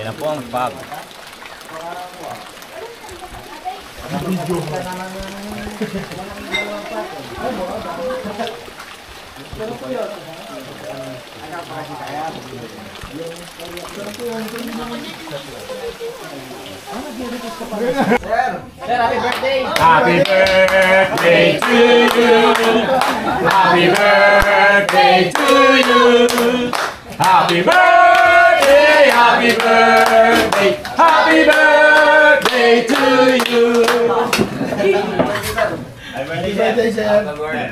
Yan po ang pub. Sir, happy birthday! Happy birthday to you! Happy birthday to you! Happy birthday! Happy birthday! Happy birthday to you! Happy birthday, sir.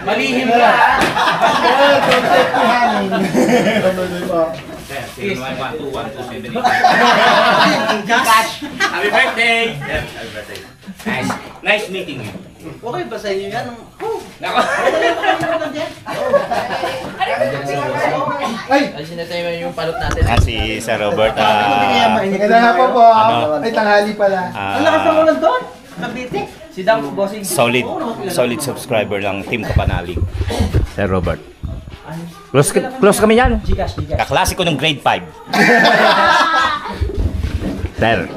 Malihim ka! Cash! Happy birthday! Happy birthday. Nice meeting you. Okay ba sa inyo yan? Nako! Ay! Alisin na tayo yung palot natin. Si Sir Robert. Magandang hapon po. Ay, tanghali pala. Ang lakas ng ulan doon! Kabite! Si Dam, bossing. Solid subscriber ng Team Kapanalig. Sir Robert. Close kami yan. Gcash. Kaklasiko ng grade 5. Sir.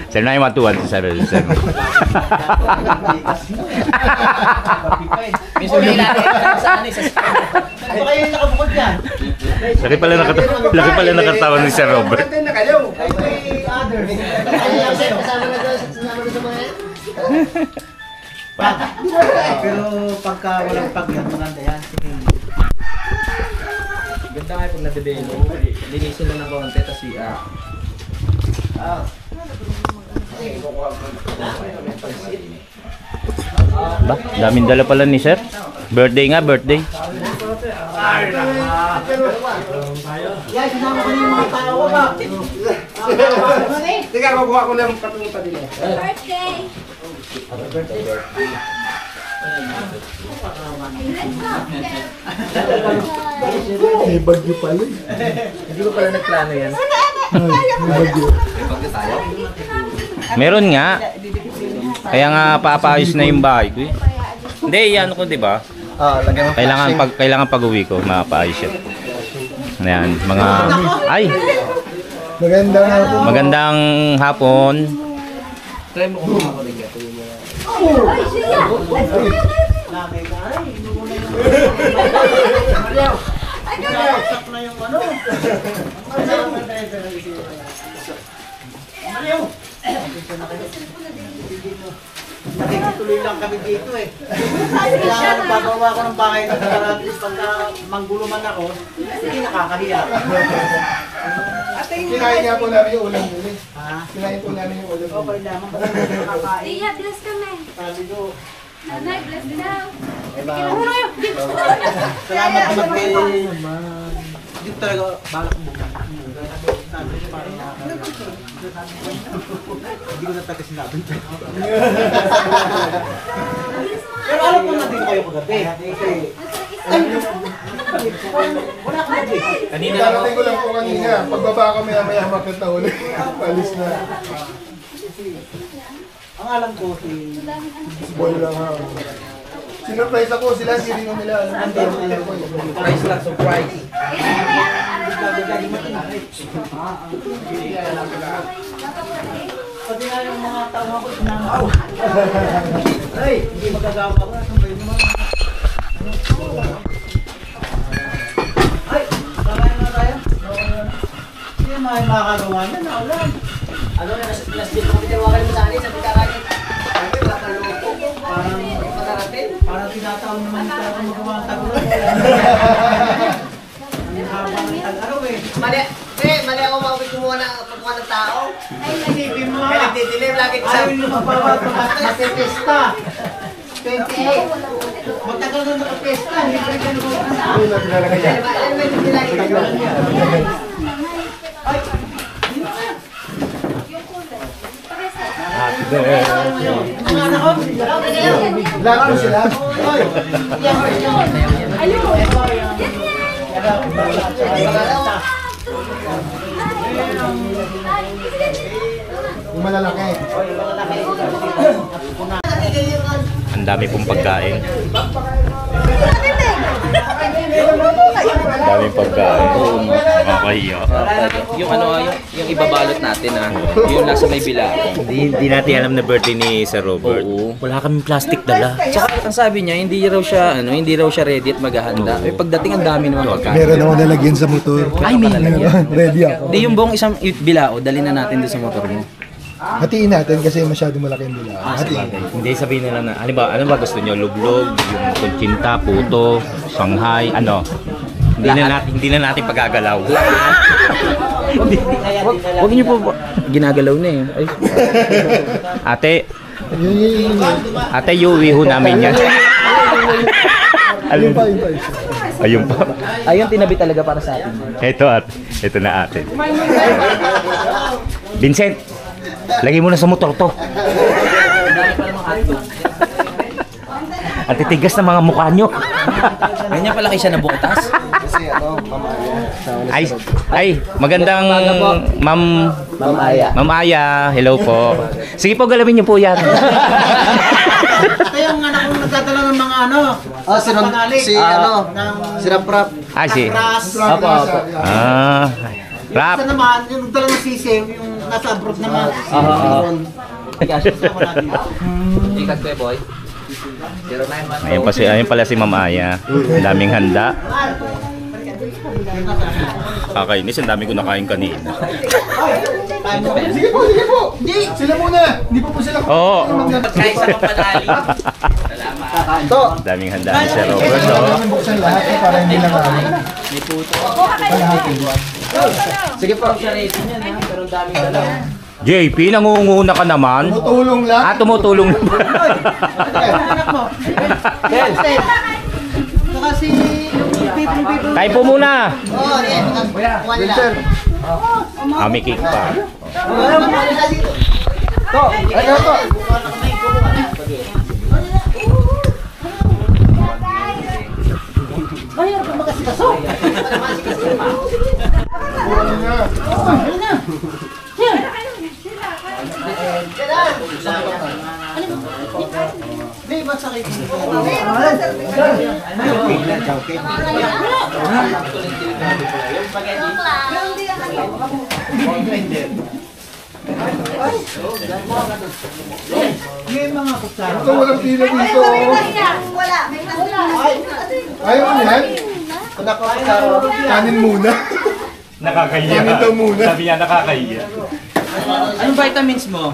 Sir na yung matuwan si Sir. May sabihin natin saan sa ano kayo yung nakabukod yan? Laki pala nakatawan ni Sir Robert. Na kayo. Ay, may others. Kasama na doon sa mga yan. Pero pagka walang pagyan, maganda yan. Ganda nga pag nadebelo. Linisin lang ng konti, tapos Ba, daming dala pala ni Sir. Birthday nga, birthday. Yan, sinama ko na yung mga tao ba? Teka, mabuha ko lang katulong pa din. Birthday! May bagyo pala. Hindi ko pala nagplano yan. Meron nga. Kaya nga papaayos na yung bahay ko eh. Hindi, yan ko, di ba? Lagyan mo. Kailangan pag-uwi ko, mapaayos yan. Ayan, mga... Ay! Magandang hapon. Try mo kung ako rin gato. Sak na yung ano. Nakikituloy lang kami dito eh. Kaya nagpagawa ko ng bahay ng karatis pagka mangguluman ako, hindi nakakahiya. Kinain nga po namin yung ulam nila. Ha? Kinain po namin yung ulam Okay nila. lamang kasi nakakain. Iya, bless kami. Sabi ko, Nanay, bless daw. salamat naman kay... Hindi ko talaga balak mo. Hindi ko na talaga sinabi. Pero alam ko na dito kayo kagabi. Wala ka na Kanina lang Darating ko lang po kanina. Pagbaba ko maya-maya makita ulit. Palis na. Ang alam ko si... Boy lang ha. Sinurprise ako sila, sirino nila. Surprise lang, surprise. Pati nga yung mga tao ako sinama ko. Ay, hindi magagawa ko. Saan ba yun naman? Ay, kakain na tayo. Hindi naman makakagawa niya, naulan. Ano na, last day kami tawagan mo sa akin, sabi ka kanin. Sabi, makaloko. Parang tinatawag naman yung talaga magawa ang tagulan. Ang haba ng tag-araw eh. Mali ako mawag kumuha ng tao. Ay, isipin mo. Kaya nagdidilim lagi sa... Ayaw nyo mapapesta. 28. Matagal na nakapesta. Hindi pa rin ka nagpapasta. Ayun na pinalagay niya. Ano ba yung nilagay ko? Ay, Happy birthday. mga anak ko. Lahat po sila. Yung malalaki. Ang dami pong pagkain. Ang dami pagkain. Mga Kayo. Yung yung ibabalot natin yung nasa may bila. Hindi natin alam na birthday ni Sir Robert. Oo. Wala kaming plastic dala. Tsaka ang sabi niya, hindi raw siya ready at maghahanda. Eh, pagdating ang dami naman pagkain. Meron ako nalagyan sa motor. Ay, may nalagyan. Ready ako. Di yung buong isang bilao, dali na natin doon sa motor mo. Hatiin natin kasi masyado malaki yung bila. Hatiin. Hindi sabihin nila na, ano ba gusto nyo? Luglog, yung kunchinta, puto, Shanghai, ano? Hindi na natin pagagalaw. Huwag niyo po ginagalaw na eh. Ay, Ate, yuwi ho namin yan. Ayun pa. Ayun pa. ayun tinabi talaga para sa atin. Ito na ate. Vincent, lagay mo na sa motor to. Ang titigas ng mga mukha nyo. Ganyan pala kayo siya nabutas. Kasi mamaya. Ay, magandang Ma'am Aya. Hello po. Sige po, galawin niyo po yan. Ito yung anak kong nagdadala ng mga si Rap-Rap. Si Ras. Opo. Rap. Isa naman, yung nagdala ng sisiw, yung nasa abroad naman. Ikat ko boy. Ayun pala si Ma'am Aya. Ang daming handa. Kakainis, ang dami ko nakain kanina. Sige po. Hindi. Sila muna. Hindi pa po sila. Oo. Pagkaisa ka padali. Ang daming handa ni Sir Robert. Kailangan buksan lahat para hindi lang kami. Sige po. Siya ready niya na, pero ang daming dalaw. JP, nangunguna ka naman. Tumutulong lang. Tumutulong na. Anak mo. Saka si people. Kain po muna. Oo, yan. Kuha nila. May cake pa. Mahirap ka makasikaso. Hindi, masakit. May mga kutsara. Ito walang pila dito. Wala. May wala. Ayaw mo yan? Kanin muna. Nakakahiya. Kanin daw muna. Sabi niya nakakahiya. Anong vitamins mo?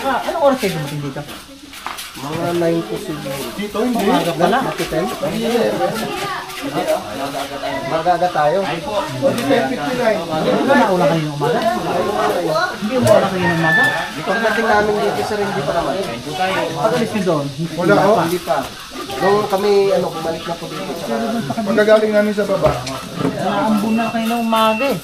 Anong oras kayo dumating dito? Mga 9 po siguro. Dito hindi. Umaga pala. Magaga tayo. O di 10:59. Hindi ba nauna kayo ng umaga? Hindi umuuna kayo ng umaga? Pagdating namin dito sa rin, hindi pa naman. Pag-alis nyo doon? Wala ko. Hindi pa. Nung kami, bumalik na po dito. Pagkagaling namin sa baba. Naambun na kayo ng umaga eh.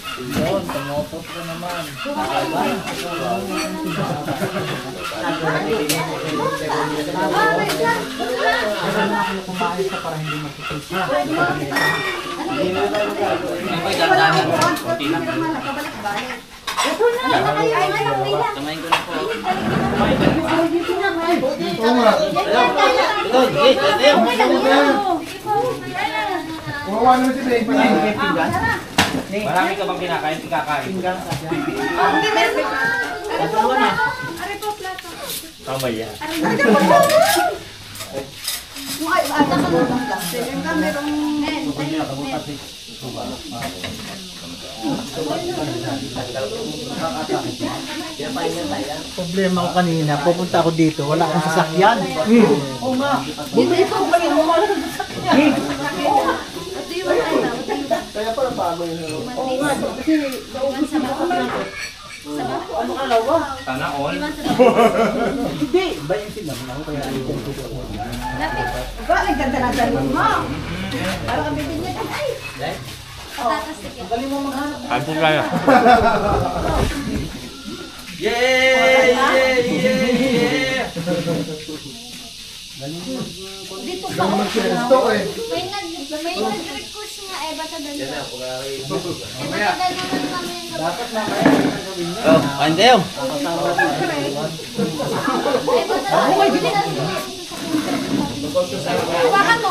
Kumawa naman si Baby. Marami ka bang kinakain? Ikakain. Tama yan. Problema ko kanina, pupunta ako dito, wala akong sasakyan. Oo nga. Bumili ko pa rin, wala akong sasakyan. Kaya pala bago yun. Oo nga, kasi naubos na ako ng ano kalawa? Sana all. Hindi. Ba yung sinabi ako kaya ay dito ko. Ba, nagganda na dalawang mo. Parang kami din yan. Ay! Patatas ticket. Galing mo maghanap. Kain po tayo. Dito ba? Gusto ko eh. May nag-request nga Eh, basta doon. Eh, matagal naman kami yung Dapat na kaya ang gawin niya. Oh, kain kayo. Hawakan mo.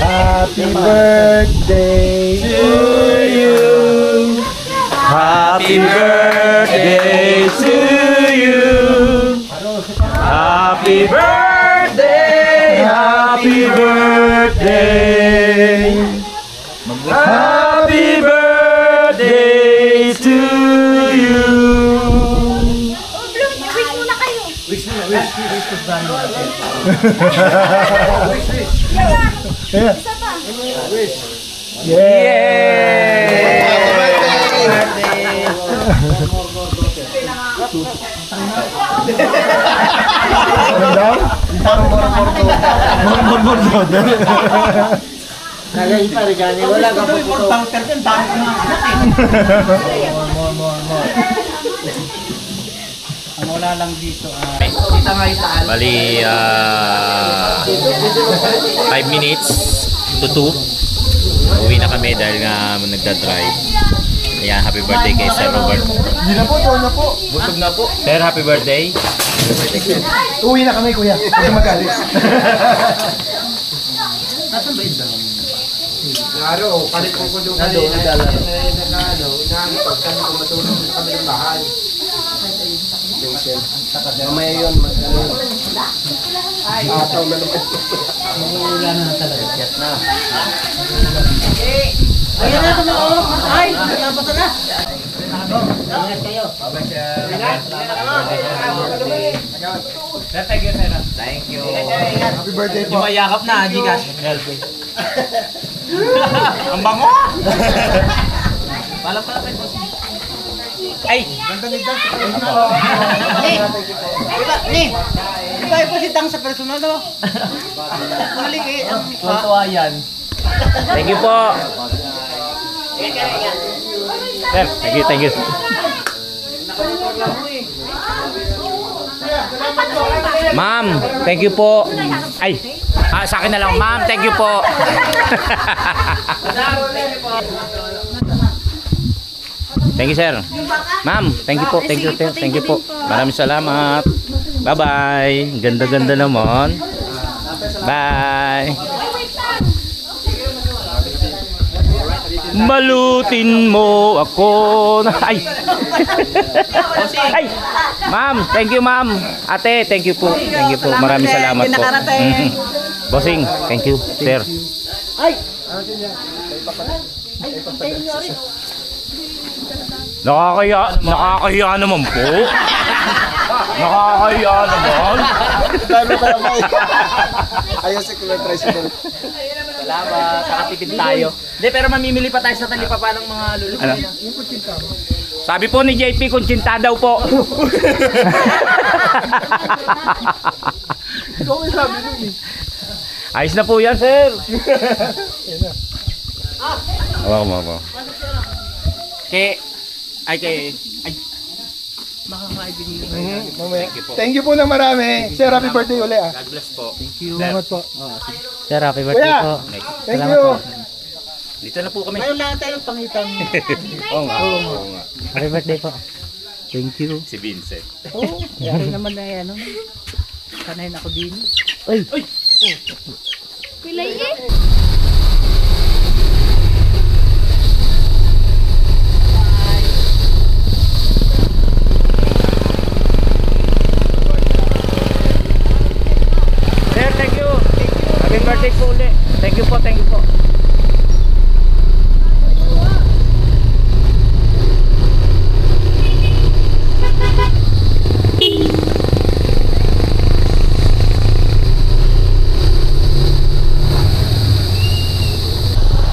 Happy birthday to you. Happy birthday to you. Happy birthday, happy birthday. Happy birthday to you. Wish muna kayo. Wish mo na, wish. Wish ko sa ano natin. Yeah. Isa pa. Yeah. Ano daw? Mormor-mormor. Nalay pa rin gani, wala ka po puto. Pang-ter din, dami ko mga anak eh. More. Ang wala lang dito, kita nga yung taal. Bali, 5 minutes to 2. Uwi na kami dahil nga nagda-drive. Ayan, happy birthday kay Sir Robert. Hindi na po, doon na po. Busog na po. Sir, happy birthday. Uwi na kami, kuya. Huwag ka magalit. Nasaan ba yung dalawang? Araw, palit ko doon kanina. Inaanipag kami kung matulog sa kami ng bahay. Mamaya yun, ataw na naman. Wala na talaga. Get na. Ayan na, tumaon. Ay, dapat na. Ingat kayo. Thank you, sir. Thank you. Happy birthday po. Mayakap na, Gcash. Ang bango! Pala kay boss. Ay! Iba po si Tang sa personal, no? Maling eh. Tuwa yan. Thank you po. Sir, thank you. Ma'am, thank you po. Ay, sa akin na lang, ma'am, thank you po. Thank you, sir. Ma'am, thank you po, thank you po. Maraming salamat. Bye-bye. Ganda-ganda naman. Bye. Malutin mo ako. Ay. Ay. Ma'am, thank you, ma'am. Ate, thank you po. Thank you po. Maraming salamat po. Bossing, thank you, sir. Nakakahiya naman po. Nakakahiya naman. Lalo pa naman. Ayaw si Kuya Tricycle. Salamat, nakatipid tayo. Hindi, pero mamimili pa tayo sa talipapa ng mga lulu. Ano? Sabi po ni JP, kuntsinta daw po. Ikaw may sabi nun eh. Ayos na po yan, sir. Ako. Mamaya. Thank you po ng marami. Sir, happy birthday uli ah. God bless po. Salamat po. Sir, happy birthday Kuya, po. thank you. Dito na po kami. Ngayon lang tayong pangitan. Oo nga. Happy birthday po. Thank you. Si Vincent. Okay naman na yan. Kanayin ako din. Pilay eh. Sir, thank you. Happy birthday po ulit. Thank you po.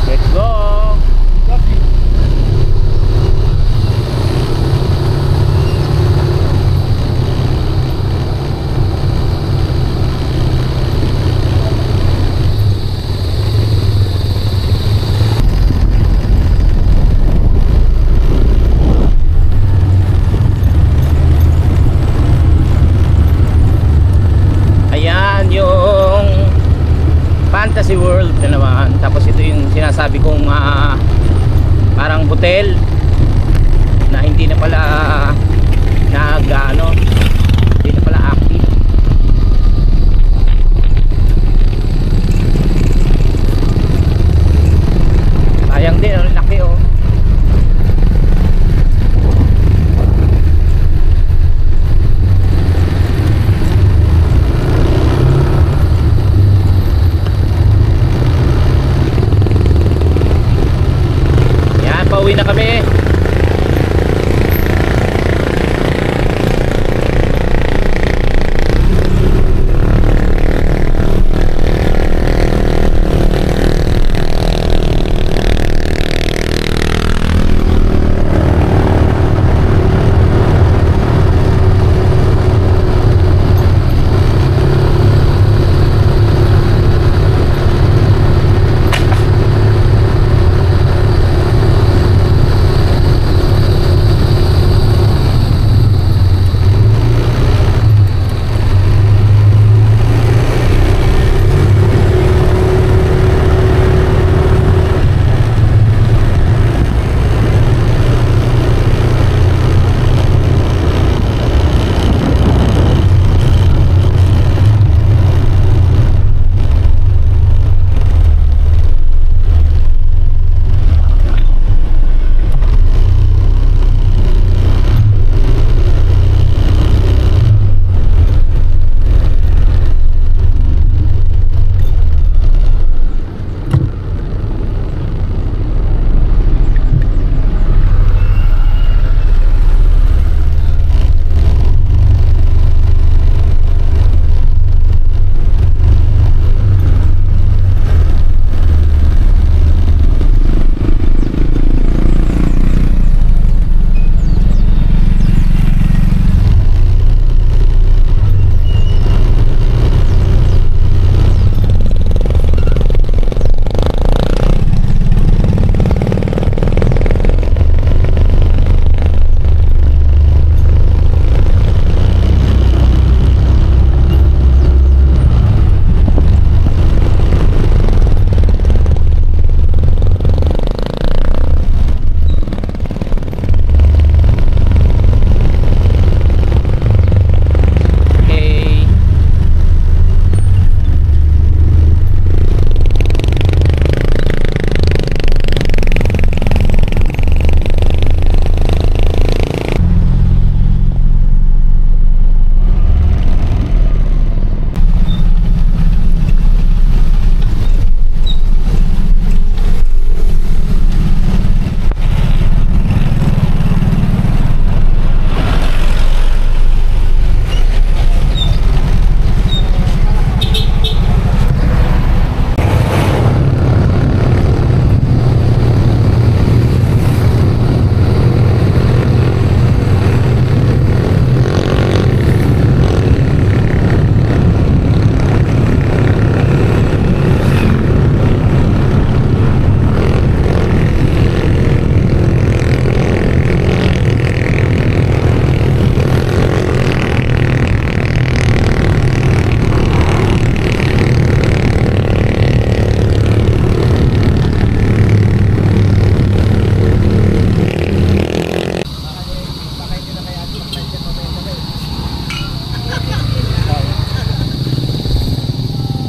Let's go. Ito naman. Tapos ito yung sinasabi kong parang hotel na hindi na pala hindi na pala active. Sayang din, ang laki oh. Yan, pauwi na kami.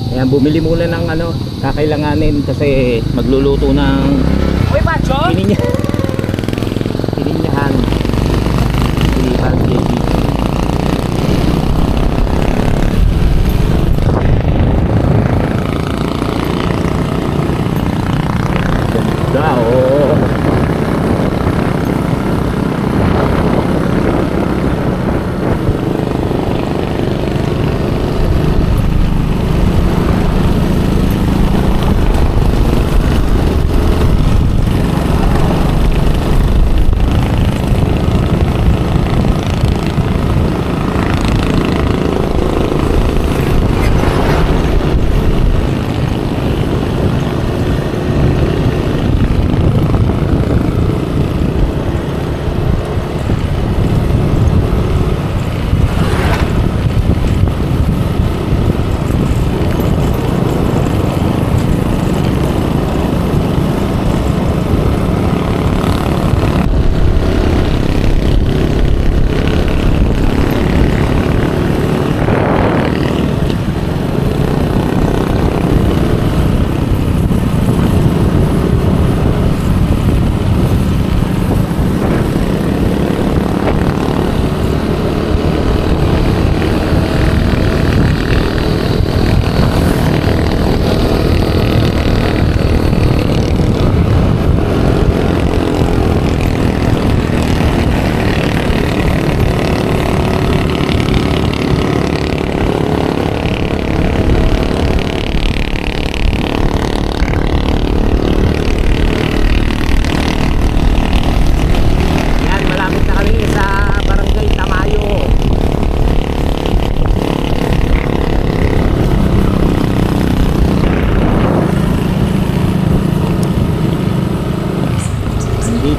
Ayan, bumili muna ng kakailanganin kasi magluluto ng pininyahan. Pilihan JB. Ganda oh.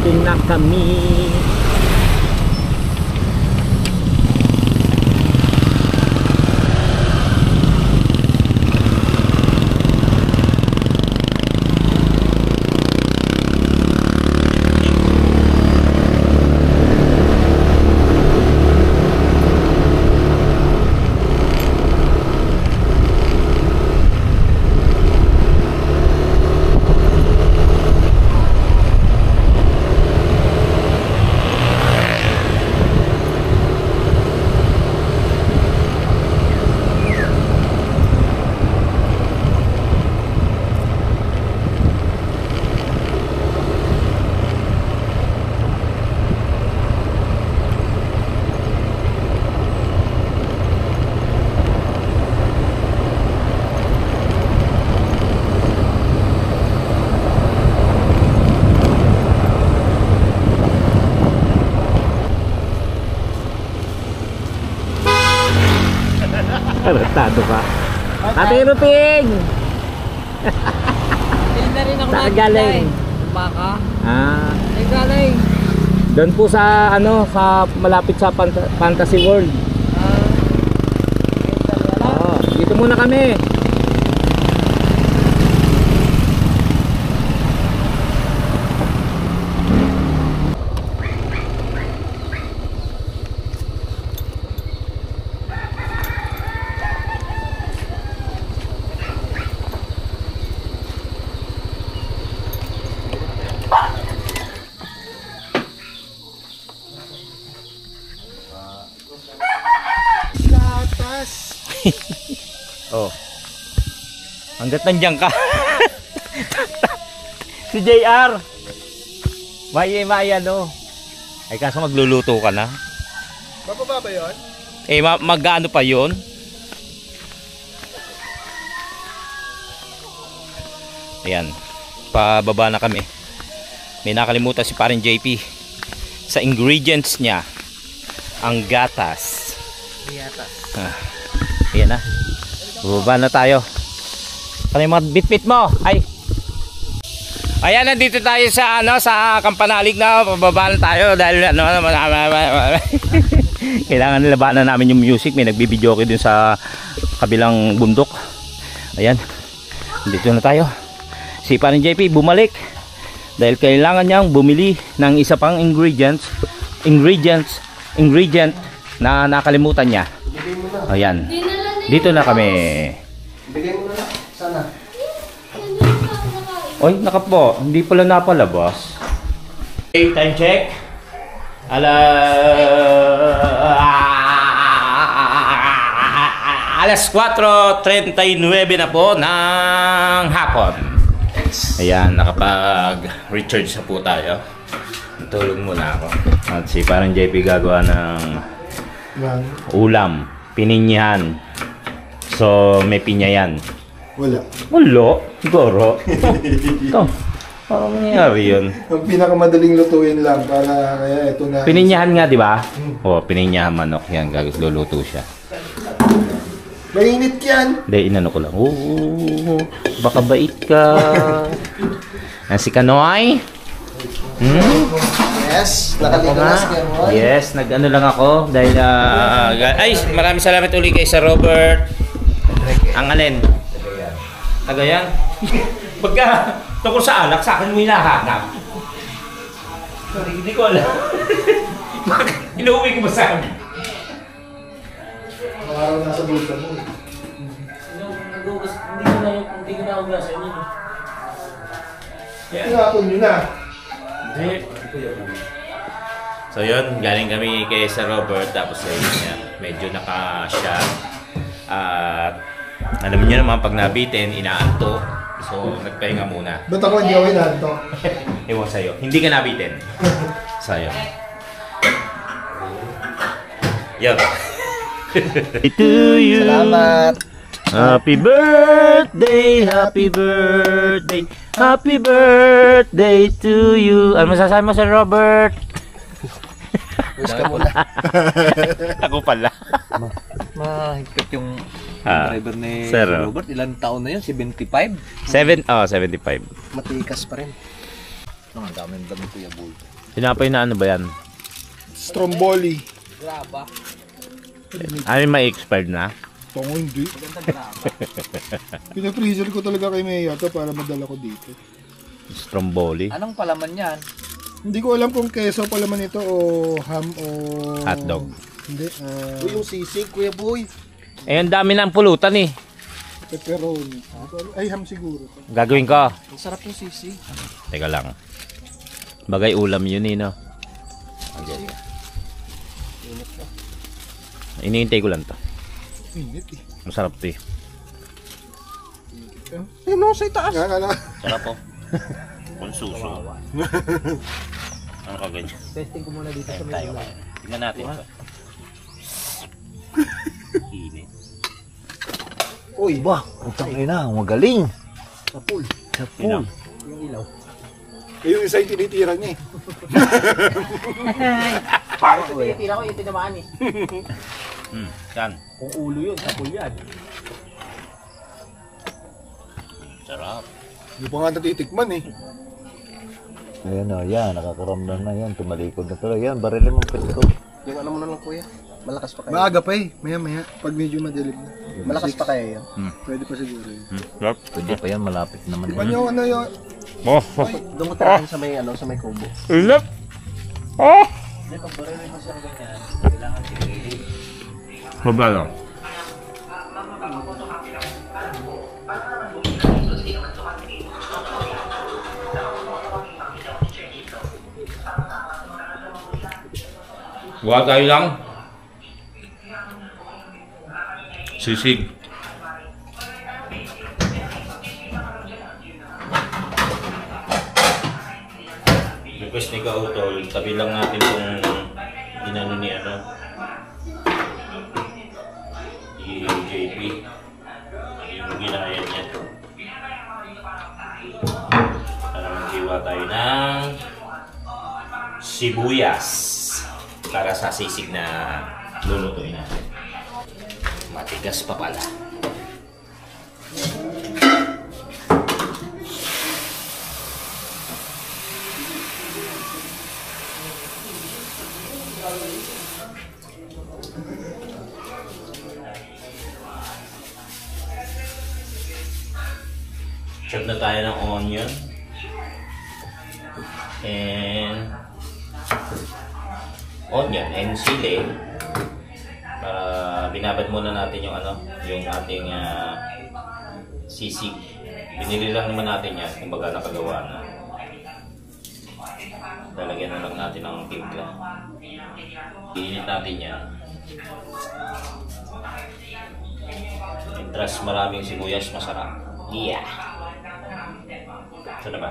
nandito na kami. Tarantado pa. Ate Ruping! Hindi rin ako Saan galing? Baka. Ah, Ay galing. doon po sa ano, sa malapit sa Fantasy World. Oo, dito muna kami. Oh. Hanggat nandiyan ka. Si JR. May ano. Ay kaso magluluto ka na. Bababa ba yun? Eh mag-ano pa 'yon? Ayan. Pababa na kami. May nakalimutan si paring JP sa ingredients niya. Ang gatas. Ayan na. Bubaba na tayo. Ano yung mga bit-bit mo? Ay. Ayan, nandito tayo sa ano, sa Kampanalig na. Pababa na tayo dahil ano, kailangan nilabanan namin yung music. May nagbibideo ko dun sa kabilang bundok. Ayan. Dito na tayo. Si paring JP bumalik dahil kailangan niyang bumili ng isa pang ingredient na nakalimutan niya. Ayan. Dito na kami. Bigay mo na lang. Sana. Oy, nakapo. Hindi pala napalabas. Okay, time check. Alas 4:39 na po ng hapon. Ayan, nakapag-recharge na po tayo. Tulog muna ako. At si parang JP gagawa ng ulam. Pininyahan. So, may pinya yan. Wala. Wala. Siguro. Ito. Parang nangyari yun. Ang pinakamadaling lutuin lang para kaya ito na. Pininyahan nga, di ba? O, pininyahan manok. Yan, gagawin. Luluto siya. Mainit yan. Hindi, inano ko lang. Oo, baka bait ka. Si Kanoy. Yes, nakaligo na si Gamoy. Yes, nag-ano lang ako dahil ay, maraming salamat uli kay Sir Robert. Ang alin? Tagayan. Pagka tungkol sa alak, sa akin mo hinahanap. Sorry, hindi ko alam. Bakit inuwi ko ba sa akin? Araw nasa bulsa mo. Hindi ko na ugasan yun. Tinapon nyo na. Hindi. So yun, galing kami kay Sir Robert, tapos medyo naka-shot. At alam niyo naman, pag nabitin, inaanto. So nagpahinga muna. Ba't ako hindi ako inaanto? Ewan sa'yo, hindi ka nabitin. Sa'yo. Yo. To you. Salamat. Happy birthday, happy birthday, happy birthday to you. Ano masasabi mo, Sir Robert? Wish ka muna. Ako pala. Mahigpit yung driver ni Sir Robert. Ilang taon na yun? 75? 75. Matikas pa rin. Ang daming dami Kuya Boy. Tinapay na ano ba yan? Stromboli. Graba. Ano may expired na? Tungo hindi. Pina-freezer ko talaga kay Maya to para madala ko dito. Stromboli. Anong palaman yan? Hindi ko alam kung keso palaman ito o ham o... Hotdog. Hindi. Yung sisig, Kuya Boy. Eh, ang dami ng pulutan eh. Pepperoni. Ay, ham siguro. Gagawin ko. Ang sarap yung sisig. Teka lang. Bagay ulam yun eh, no? Okay. Iniintay ko lang to. Init eh. Masarap to eh. Eh, no, sa itaas. Sarap po. Konsuso. Ano ka ganyan? Testing ko muna dito sa Tayo. may Tingnan natin ito. Init. Uy, ba? Putang ina, magaling. Sapul. Tingnan. Yung ilaw. Eh, yung isa yung tinitira niya eh. Parang tinitira ko yung tinamaan eh. Yan. Kung ulo yun, sapul yan. Sarap. Hindi pa nga natitikman eh. Ayan o, yan, nakakaramdam na yan, tumalikod na tuloy. Yan, barilin mong pito. Yung ano mo na lang, Kuya. Malakas pa kayo. Maaga pa eh. Maya-maya. Pag medyo madilim na. Malakas pa kayo yun. Pwede pa siguro yun. Sarap. Pwede pa yan, malapit naman. Di ba nyo ano yun? Oh. Doon mo tirahin sa may, ano, sa may kubo. Ilap. Oh. Sobrang. Gawa tayo lang. Sisig. Request ni Kautol, tabi lang natin kung inano ni ano. Yung JP. Yung ginaya niya. Para maghiwa tayo ng sibuyas para sa sisig na lulutuin natin. Matigas pa pala. Chop na tayo ng onion and sili. Binabad muna natin yung ano, yung ating sisig. Binili lang naman natin yan, kumbaga nakagawa na. Lalagyan na lang natin ng timpla. Iinit natin yan. Entras maraming sibuyas, masarap. Yeah! Ito na ba?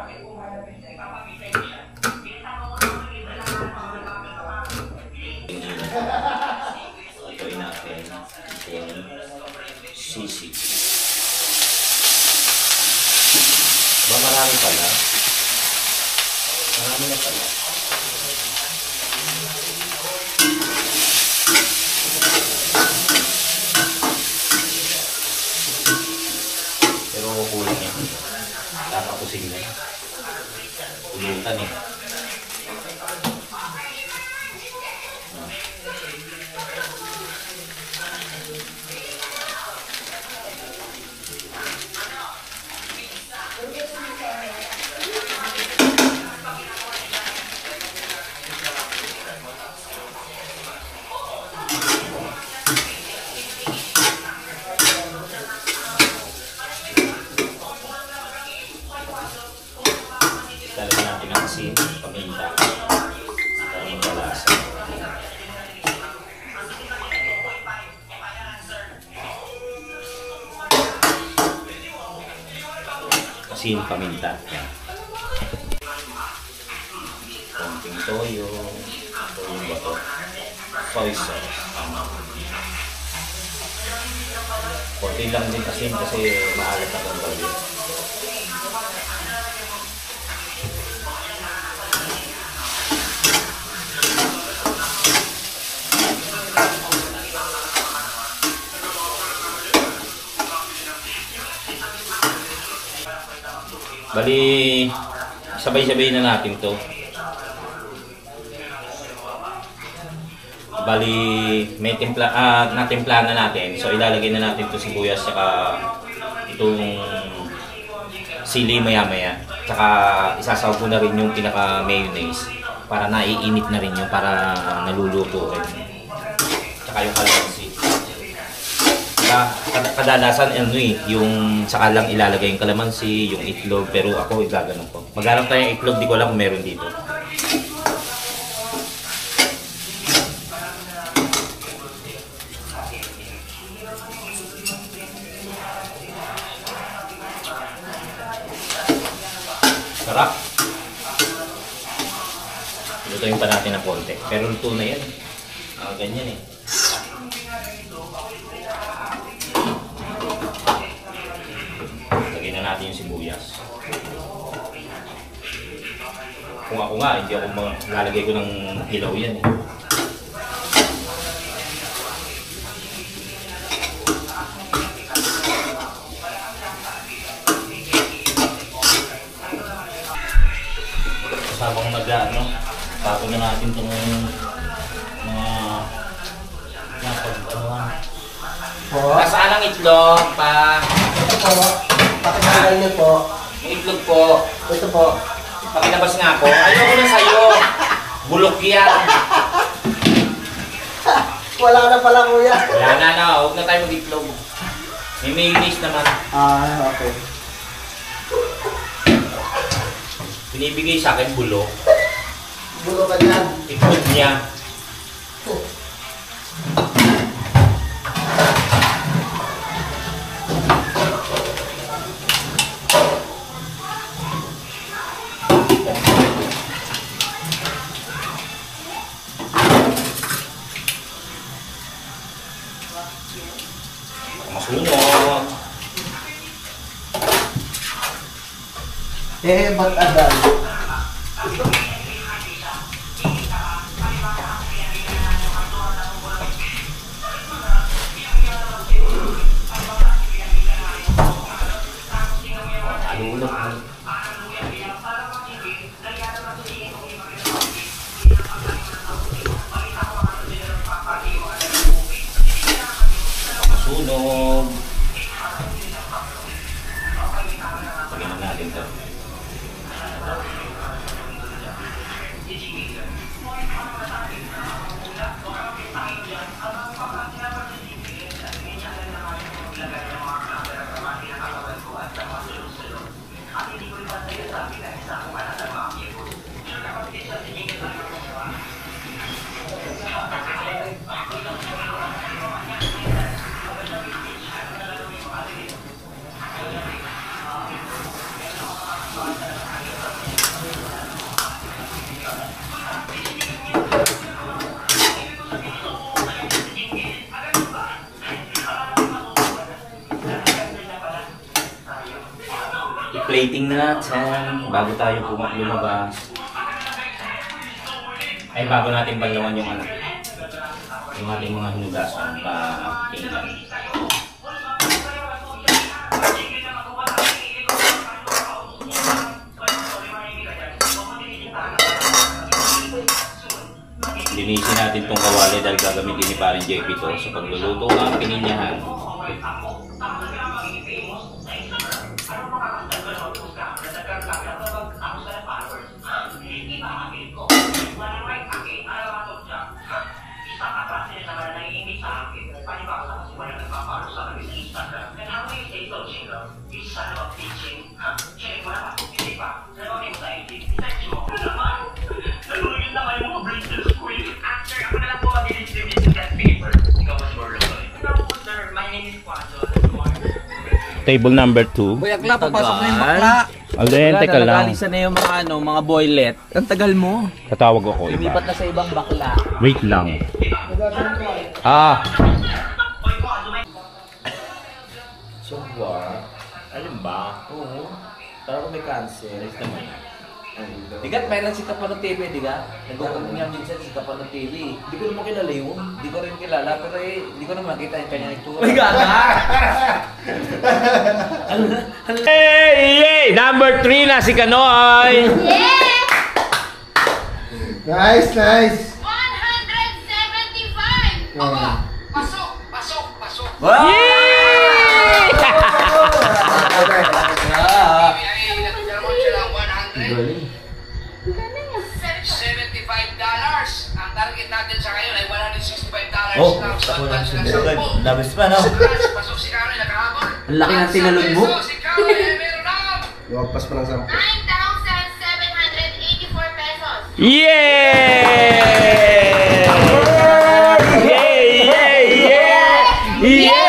Ito'y natin yung sisig. Ba marami pala? Marami na pala. Pero kulang yan. Nakapusing na. Ulutan eh. Talagyan natin ng asin, paminta, para magkalasa. Asin, paminta. Yan. Konting toyo. Toyo ba ito? Soy sauce. Konti lang din asin kasi maalat na itong toyo. Bali, sabay-sabay na natin to. Bali, may natimpla na natin. So ilalagay na natin to sibuyas saka itong sili maya-maya. Saka isasawag ko na rin yung pinaka-mayonnaise para naiinit na rin yung para naluluto rin. Saka yung kalamansi. Kadalasan yung saka lang ilalagay yung kalamansi, yung itlog, pero ako igaganon ko. Maghanap tayo yung itlog, di ko alam kung meron dito. Sarap. Lutuin pa natin ng konti. Pero luto na yan. Ganyan eh. Lagyan na natin yung sibuyas. Kung ako nga, hindi ako lalagay ko ng hilaw yan eh. Habang mag-ano, tapo na natin itong mga pag-anuhan. Nasaan ang itlog pa? Ito po. Pakitanggal niyo po. Yung itlog po. Ito po. Pakilabas nga ako. Ayoko na sa'yo. Bulok yan. Wala na pala kuya. Wala na. Huwag na tayo mag-itlog. May mayonnaise naman. Okay. Binibigay sa akin bulok. Bulok ka dyan. Itlog niya. Masunog. Ba't agad? Masunog. Lagyan na natin ito. I-plating na natin bago tayo lumabas. Ay, bago natin banlawan yung yung ating mga hinugasan pa tingnan. Linisin natin itong kawali dahil gagamitin ni Paring JP ito sa pagluluto ng pininyahan. Table number 2. Buyakla, papasok na yung bakla. Alden, teka lang. Nagalisan na yung mga mga boylet. Ang tagal mo. Tatawag ako iba. Lumipat na sa ibang bakla. Wait lang. So what? Alin ba? Oo. Tara ko may cancel. Digat, mayroon si Kapano TV, di ka? Nag-open niya minsan si Kapano TV. Hindi ko naman kilala yun. Hindi ko rin kilala, pero hindi ko naman makita yung kanya itsura. Ay, gana! Hey! Number 3 na si Kanoy! Nice, nice. 175! Pasok! Wow! Yay! $75. Ang target natin sa ngayon ay $165 Oh, lang. ako lang Sa siya. sampu. Labis pa, no? Pasok si Karoy, nakahabol. Ang laki ng tinalog mo. Si Karoy ay meron na. Wagpas pa ng 10. 9,784 pesos. Yeah! Yeah!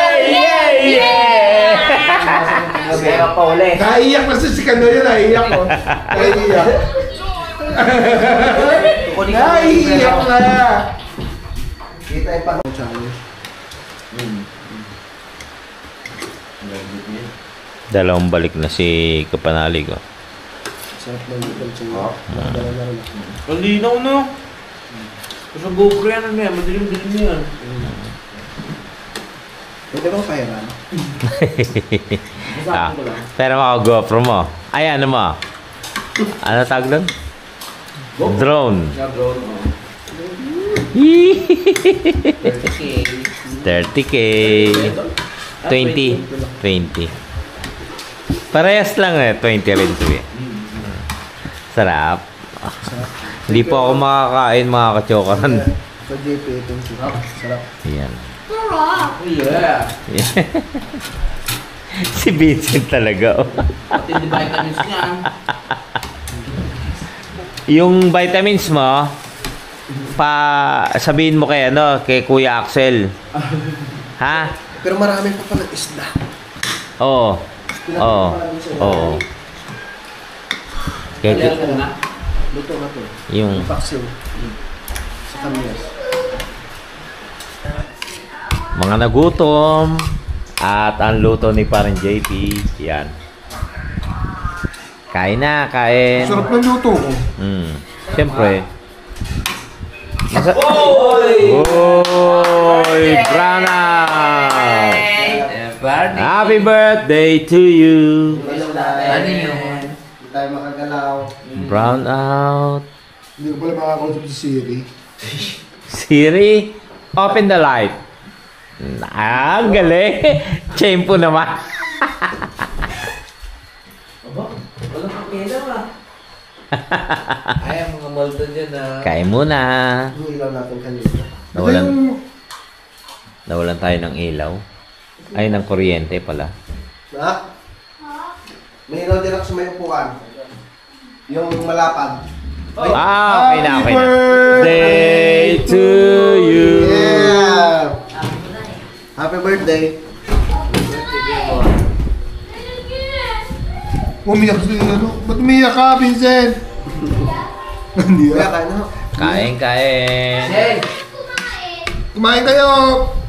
Kaya pa ulit. Naiiyak na si Kanoy yun, naiiyak ko. Naiiyak. Naiiyak na. Kita yung pang-challenge. Dalawang balik na si Kapanalig. Oh. Sarap ng little chunga. Ang linaw, no? Sa GoPro yan, ano yan? Madilim-dilim yan. Pwede bang pairan? Ah, pero mga GoPro mo. Ay, ano mo? Ano tawag doon? Drone. Yee! 30K. 20. Parehas lang eh. 20 rin to eh. Sarap. Hindi po ako makakain mga kachokaran. Sa JP, itong sarap. Sarap. Yan. Yeah. Si Vincent talaga. Oh. Pati di vitamins niya. Yung vitamins mo, sabihin mo kay kay Kuya Axel. Ha? Pero marami pa pala isda. Oo. Oo. Oo. Kaya Luto na to. yung Paksiw. Sa kamyas. mga nagutom at ang luto ni Parang JP, yan. Kain na, kain. Sarap ng luto ko. Siyempre. Oy! Brown out! Happy birthday to you! Ano yun? Hindi tayo makagalaw. Brown out. Hindi ko pala makakausap si Siri. Siri, open the light. Ang galing. Tiyempo naman. Walang pakilaw ah. Ay, ang mga multo dyan ah. Kain muna. Yung ilaw natin kanina. Nawalan tayo ng ilaw. Ay, ng kuryente pala. Ha? May ilaw din ako sa may upuan. Yung malapad. Okay na, okay na. Day to you. Yeah! Happy birthday. Umiyak si Ba't umiyak ka, Vincent? Hindi Kuya, kain na. Kain, kain. Kumain kayo,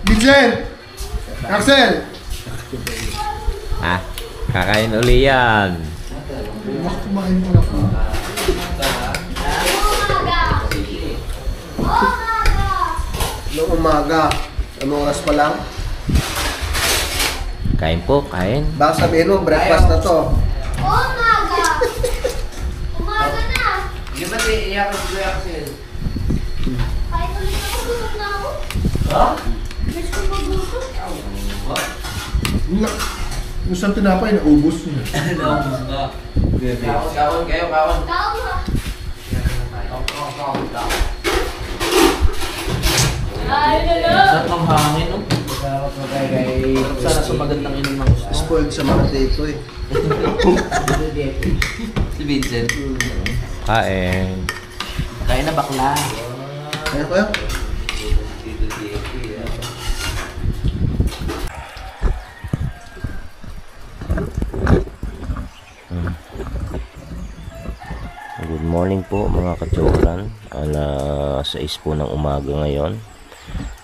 Vincent. Axel. Ha? Kakain uli yan. Kumain mo na po. Noong umaga. Anong oras pa lang? Kain po, kain. Baka sabihin mo, breakfast na to. Umaga! Umaga na! Hindi ba iyak ang Kuya Axel? Kahit ulit ako, gutom na ako. Ha? Miss ko magutom. Yung isang tinapay, naubos niya. Naubos na. Kawon kayo, kawon. Tao ha. Ay, Sarap ng hangin, no? Sana sa magandang inom ng gusto. Spoiled sa mga dito eh. Si Vincent. Kain. Kaya na bakla. Kaya ko Good morning po mga kachoran. Alas 6 po ng umaga ngayon.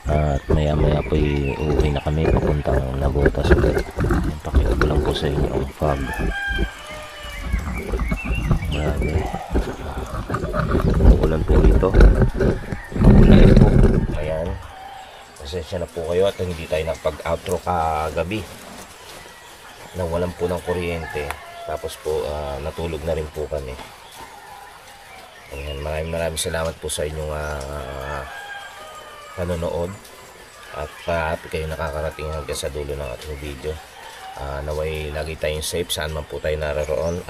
At maya maya po uuwi na kami papuntang Nabotas ulit. Pakita ko lang po sa inyo ang fog. Grabe. Ulan po dito. Ulan po. Ayan. Pasensya na po kayo at hindi tayo nakapag-outro kagabi. Nawalan po ng kuryente. Tapos po natulog na rin po kami. Ayan, maraming salamat po sa inyong panonood. At happy kayo nakakarating hanggang sa dulo ng ating video. Naway lagi tayong safe saan man po tayo naroon.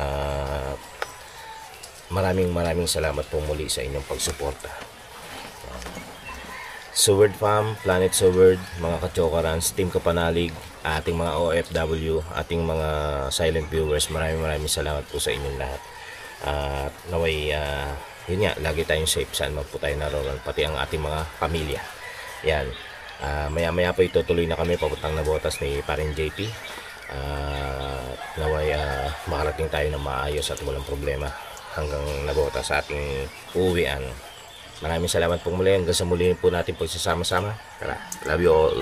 Maraming salamat po muli sa inyong pagsuporta. Seward Fam, Planet Seward, mga Kachokarans, Team Kapanalig, ating mga OFW, ating mga silent viewers, maraming salamat po sa inyong lahat. At naway yun nga, lagi tayong safe saan man po tayo naroon, pati ang ating mga pamilya. Yan. Maya po itutuloy na kami papuntang Navotas ni Paring JP. Naway makarating tayo ng maayos at walang problema hanggang Navotas sa ating uuwian. Maraming salamat po muli. Hanggang sa muli po natin pagsasama-sama. Tara, love you all.